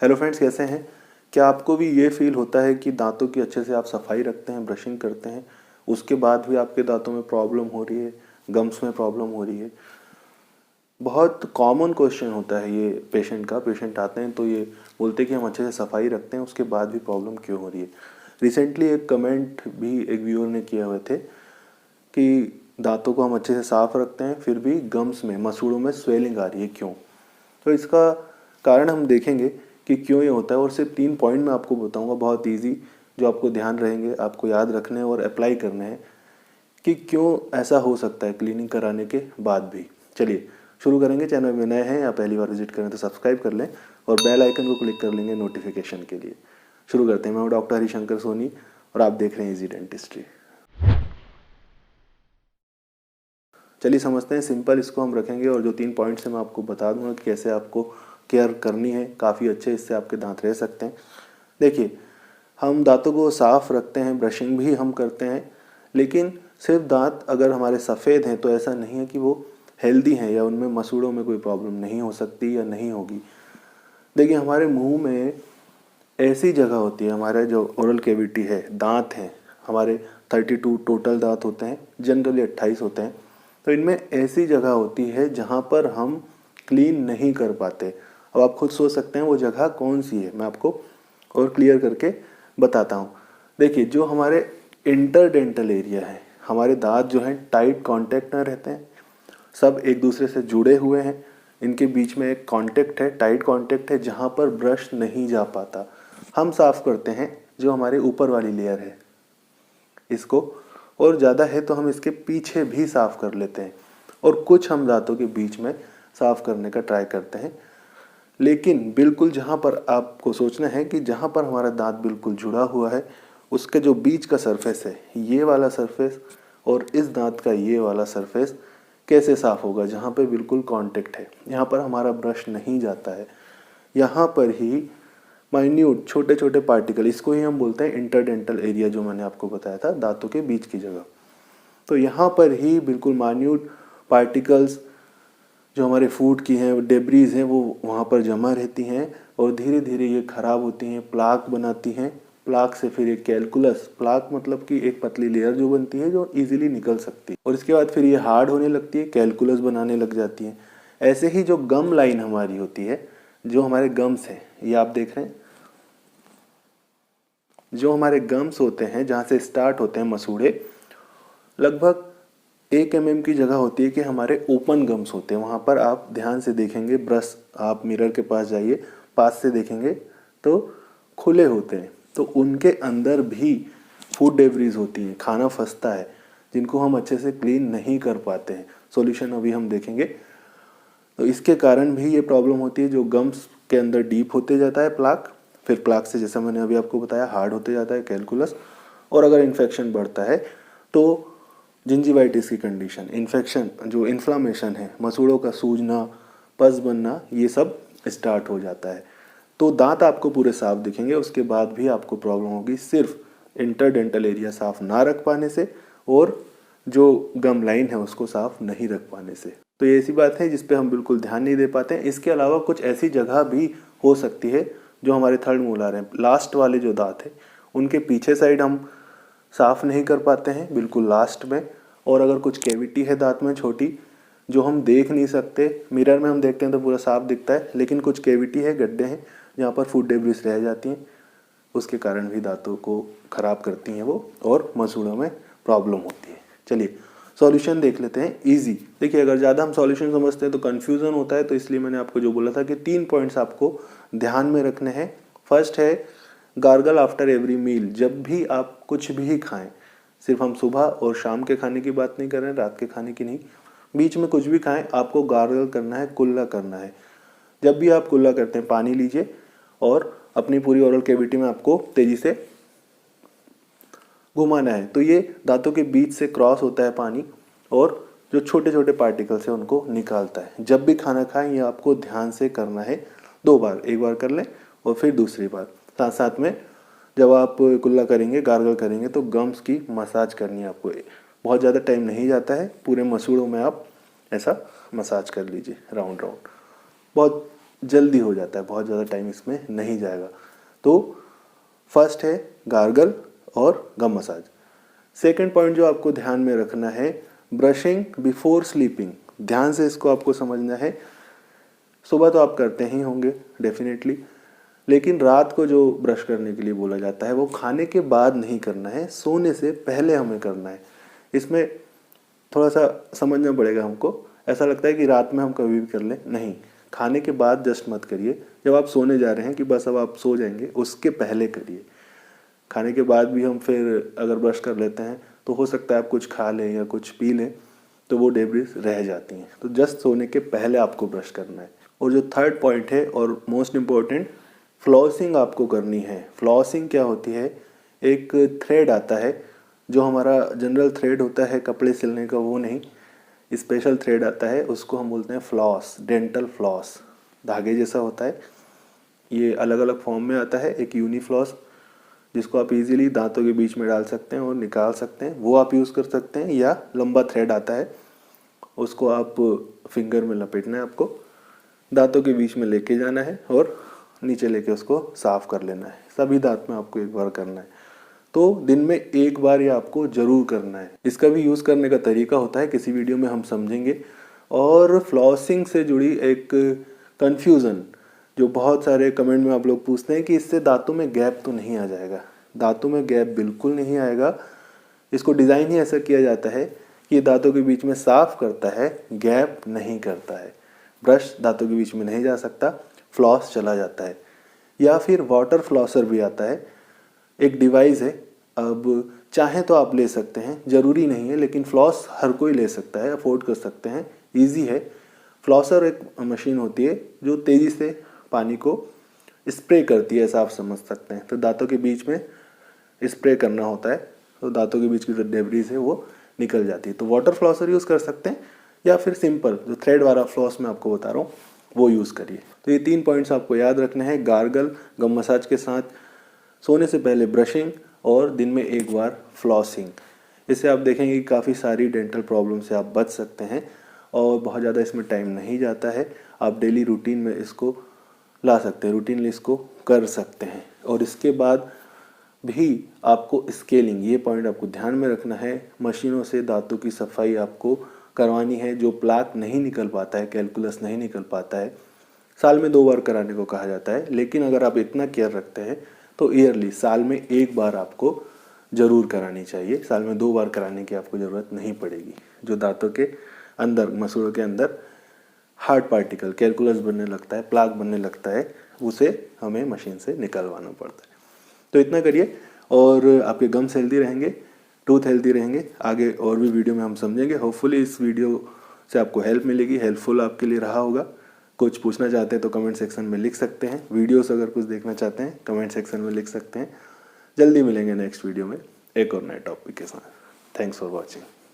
Hello friends, कैसे हैं? क्या आपको भी ये फील होता है कि दांतों की अच्छे से आप सफाई रखते हैं, ब्रशिंग करते हैं, उसके बाद भी आपके दांतों में प्रॉब्लम हो रही है, गम्स में प्रॉब्लम हो रही है? बहुत कॉमन क्वेश्चन होता है ये पेशेंट आते हैं तो ये बोलते हैं कि हम अच्छे से सफाई रखते हैं, उसके बाद भी प्रॉब्लम क्यों हो रही है। रिसेंटली एक कमेंट भी एक व्यूअर ने किए हुए थे कि दांतों को हम अच्छे से साफ रखते हैं फिर भी गम्स में, मसूड़ों में स्वेलिंग आ रही है, क्यों? तो इसका कारण हम देखेंगे कि क्यों ये होता है, और सिर्फ 3 पॉइंट मैं आपको बताऊंगा, बहुत इजी, जो आपको ध्यान रहेंगे, आपको याद रखने हैं और अप्लाई करने हैं कि क्यों ऐसा हो सकता है क्लीनिंग कराने के बाद भी। चलिए शुरू करेंगे। चैनल में नए हैं या पहली बार विजिट करें तो सब्सक्राइब कर लें और बेल आइकन को क्लिक कर लेंगे नोटिफिकेशन के लिए। शुरू करते हैं। मैं हूँ डॉक्टर हरिशंकर सोनी और आप देख रहे हैं इजी डेंटिस्ट्री। चलिए समझते हैं, सिंपल इसको हम रखेंगे और जो 3 पॉइंट्स हैं मैं आपको बता दूंगा कि कैसे आपको केयर करनी है, काफ़ी अच्छे इससे आपके दांत रह सकते हैं। देखिए, हम दांतों को साफ़ रखते हैं, ब्रशिंग भी हम करते हैं, लेकिन सिर्फ दांत अगर हमारे सफ़ेद हैं तो ऐसा नहीं है कि वो हेल्दी हैं या उनमें मसूड़ों में कोई प्रॉब्लम नहीं हो सकती या नहीं होगी। देखिए, हमारे मुंह में ऐसी जगह होती है, हमारे जो ओरल कैविटी है, दांत हैं हमारे 32 टोटल दांत होते हैं, जनरली 28 होते हैं। तो इनमें ऐसी जगह होती है जहाँ पर हम क्लीन नहीं कर पाते। अब आप खुद सोच सकते हैं वो जगह कौन सी है, मैं आपको और क्लियर करके बताता हूँ। देखिए, जो हमारे इंटरडेंटल एरिया है, हमारे दांत जो हैं टाइट कांटेक्ट में रहते हैं, सब एक दूसरे से जुड़े हुए हैं, इनके बीच में एक कांटेक्ट है, टाइट कांटेक्ट है, जहाँ पर ब्रश नहीं जा पाता। हम साफ करते हैं जो हमारे ऊपर वाली लेयर है इसको, और ज़्यादा है तो हम इसके पीछे भी साफ कर लेते हैं, और कुछ हम दांतों के बीच में साफ करने का ट्राई करते हैं। लेकिन बिल्कुल जहाँ पर आपको सोचना है कि जहाँ पर हमारा दांत बिल्कुल जुड़ा हुआ है, उसके जो बीच का सरफेस है, ये वाला सरफेस और इस दांत का ये वाला सरफेस कैसे साफ होगा, जहाँ पे बिल्कुल कांटेक्ट है, यहाँ पर हमारा ब्रश नहीं जाता है, यहाँ पर ही माइन्यूट छोटे छोटे पार्टिकल, इसको ही हम बोलते हैं इंटरडेंटल एरिया, जो मैंने आपको बताया था दांतों के बीच की जगह। तो यहाँ पर ही बिल्कुल माइन्यूट पार्टिकल्स जो हमारे फूड की हैं, डेब्रीज हैं, वो वहाँ पर जमा रहती हैं और धीरे धीरे ये खराब होती हैं, प्लाक बनाती हैं। प्लाक से फिर एक कैलकुलस, प्लाक मतलब कि एक पतली लेयर जो बनती है जो इजीली निकल सकती है, और इसके बाद फिर ये हार्ड होने लगती है, कैलकुलस बनाने लग जाती है। ऐसे ही जो गम लाइन हमारी होती है, जो हमारे गम्स हैं, ये आप देख रहे हैं, जो हमारे गम्स होते हैं जहाँ से स्टार्ट होते हैं मसूड़े, लगभग 1 mm की जगह होती है कि हमारे ओपन गम्स होते हैं। वहाँ पर आप ध्यान से देखेंगे, ब्रश आप मिरर के पास जाइए, पास से देखेंगे तो खुले होते हैं, तो उनके अंदर भी फूड डेब्रीज होती हैं, खाना फंसता है, जिनको हम अच्छे से क्लीन नहीं कर पाते हैं। सॉल्यूशन अभी हम देखेंगे। तो इसके कारण भी ये प्रॉब्लम होती है, जो गम्स के अंदर डीप होते जाता है प्लाक, फिर प्लाक से, जैसा मैंने अभी आपको बताया, हार्ड होते जाता है कैलकुलस, और अगर इन्फेक्शन बढ़ता है तो जिंजिवाइटिस की कंडीशन, इन्फेक्शन, जो इन्फ्लामेशन है, मसूड़ों का सूजना, पस बनना, ये सब स्टार्ट हो जाता है। तो दांत आपको पूरे साफ दिखेंगे, उसके बाद भी आपको प्रॉब्लम होगी सिर्फ इंटरडेंटल एरिया साफ ना रख पाने से और जो गम लाइन है उसको साफ नहीं रख पाने से। तो ये ऐसी बात है जिस पे हम बिल्कुल ध्यान नहीं दे पाते हैं। इसके अलावा कुछ ऐसी जगह भी हो सकती है जो हमारे थर्ड मोलार हैं, लास्ट वाले जो दांत हैं, उनके पीछे साइड हम साफ नहीं कर पाते हैं, बिल्कुल लास्ट में। और अगर कुछ कैविटी है दांत में छोटी, जो हम देख नहीं सकते, मिरर में हम देखते हैं तो पूरा साफ दिखता है, लेकिन कुछ कैविटी है, गड्ढे हैं, जहाँ पर फूड डेब्रिस रह जाती हैं, उसके कारण भी दांतों को खराब करती हैं वो, और मसूड़ों में प्रॉब्लम होती है। चलिए सॉल्यूशन देख लेते हैं, इजी। देखिए, अगर ज़्यादा हम सॉल्यूशन समझते हैं तो कन्फ्यूज़न होता है, तो इसलिए मैंने आपको जो बोला था कि 3 पॉइंट्स आपको ध्यान में रखने हैं। फर्स्ट है गार्गल आफ्टर एवरी मील। जब भी आप कुछ भी खाएं, सिर्फ हम सुबह और शाम के खाने की बात नहीं कर रहे हैं, रात के खाने की नहीं, बीच में कुछ भी खाएं, आपको गार्गल करना है, कुल्ला करना है। जब भी आप कुल्ला करते हैं, पानी लीजिए और अपनी पूरी ओरल कैविटी में आपको तेजी से घुमाना है। तो ये दांतों के बीच से क्रॉस होता है पानी, और जो छोटे छोटे पार्टिकल्स हैं उनको निकालता है। जब भी खाना खाएं, ये आपको ध्यान से करना है 2 बार, एक बार कर लें और फिर दूसरी बार। साथ साथ में जब आप कुल्ला करेंगे, गार्गल करेंगे, तो गम्स की मसाज करनी है आपको। बहुत ज़्यादा टाइम नहीं जाता है, पूरे मसूड़ों में आप ऐसा मसाज कर लीजिए राउंड राउंड। बहुत जल्दी हो जाता है, बहुत ज़्यादा टाइम इसमें नहीं जाएगा। तो फर्स्ट है गार्गल और गम मसाज। सेकंड पॉइंट जो आपको ध्यान में रखना है, ब्रशिंग बिफोर स्लीपिंग। ध्यान से इसको आपको समझना है। सुबह तो आप करते ही होंगे डेफिनेटली, लेकिन रात को जो ब्रश करने के लिए बोला जाता है वो खाने के बाद नहीं करना है, सोने से पहले हमें करना है। इसमें थोड़ा सा समझना पड़ेगा हमको। ऐसा लगता है कि रात में हम कभी भी कर लें, नहीं, खाने के बाद जस्ट मत करिए। जब आप सोने जा रहे हैं कि बस अब आप सो जाएंगे, उसके पहले करिए। खाने के बाद भी हम फिर अगर ब्रश कर लेते हैं तो हो सकता है आप कुछ खा लें या कुछ पी लें, तो वो डेब्रिस रह जाती हैं। तो जस्ट सोने के पहले आपको ब्रश करना है। और जो थर्ड पॉइंट है और मोस्ट इम्पॉर्टेंट, फ्लॉसिंग आपको करनी है। फ्लॉसिंग क्या होती है, एक थ्रेड आता है जो हमारा जनरल थ्रेड होता है कपड़े सिलने का, वो नहीं, स्पेशल थ्रेड आता है, उसको हम बोलते हैं फ्लॉस, डेंटल फ्लॉस। धागे जैसा होता है, ये अलग अलग फॉर्म में आता है। एक यूनिफ्लॉस जिसको आप इजीली दांतों के बीच में डाल सकते हैं और निकाल सकते हैं, वो आप यूज़ कर सकते हैं। या लंबा थ्रेड आता है, उसको आप फिंगर में लपेटना है, आपको दांतों के बीच में लेके जाना है और नीचे लेके उसको साफ कर लेना है। सभी दांत में आपको एक बार करना है। तो दिन में एक बार ये आपको ज़रूर करना है। इसका भी यूज़ करने का तरीका होता है, किसी वीडियो में हम समझेंगे। और फ्लॉसिंग से जुड़ी एक कन्फ्यूज़न जो बहुत सारे कमेंट में आप लोग पूछते हैं कि इससे दांतों में गैप तो नहीं आ जाएगा। दांतों में गैप बिल्कुल नहीं आएगा। इसको डिज़ाइन ही ऐसा किया जाता है कि ये दांतों के बीच में साफ करता है, गैप नहीं करता है। ब्रश दांतों के बीच में नहीं जा सकता, फ्लॉस चला जाता है। या फिर वाटर फ्लॉसर भी आता है, एक डिवाइस है। अब चाहें तो आप ले सकते हैं, ज़रूरी नहीं है, लेकिन फ्लॉस हर कोई ले सकता है, अफोर्ड कर सकते हैं, ईजी है। फ्लॉसर एक मशीन होती है जो तेज़ी से पानी को स्प्रे करती है, ऐसा आप समझ सकते हैं। तो दांतों के बीच में स्प्रे करना होता है, तो दांतों के बीच की जो डेब्रीज है वो निकल जाती है। तो वाटर फ्लॉसर यूज़ कर सकते हैं, या फिर सिंपल जो थ्रेड वाला फ्लॉस मैं आपको बता रहा हूँ वो यूज़ करिए। तो ये 3 पॉइंट्स आपको याद रखने हैं, गार्गल, गम मसाज के साथ, सोने से पहले ब्रशिंग और दिन में एक बार फ्लॉसिंग। इससे आप देखेंगे कि काफ़ी सारी डेंटल प्रॉब्लम से आप बच सकते हैं और बहुत ज़्यादा इसमें टाइम नहीं जाता है। आप डेली रूटीन में इसको ला सकते हैं, रूटीनली इसको कर सकते हैं। और इसके बाद भी आपको स्केलिंग, ये पॉइंट आपको ध्यान में रखना है। मशीनों से दांतों की सफाई आपको करवानी है। जो प्लाक नहीं निकल पाता है, कैलकुलस नहीं निकल पाता है, साल में 2 बार कराने को कहा जाता है। लेकिन अगर आप इतना केयर रखते हैं तो ईयरली, साल में 1 बार आपको ज़रूर करानी चाहिए। साल में 2 बार कराने की आपको ज़रूरत नहीं पड़ेगी। जो दांतों के अंदर, मसूड़ों के अंदर हार्ड पार्टिकल, कैलकुलस बनने लगता है, प्लाक बनने लगता है, उसे हमें मशीन से निकलवाना पड़ता है। तो इतना करिए और आपके गम्स हेल्दी रहेंगे, टूथ हेल्दी रहेंगे। आगे और भी वीडियो में हम समझेंगे। होपफुली इस वीडियो से आपको हेल्प मिलेगी, हेल्पफुल आपके लिए रहा होगा। कुछ पूछना चाहते हैं तो कमेंट सेक्शन में लिख सकते हैं। वीडियोस अगर कुछ देखना चाहते हैं कमेंट सेक्शन में लिख सकते हैं। जल्दी मिलेंगे नेक्स्ट वीडियो में एक और नए टॉपिक के साथ। Thanks for watching.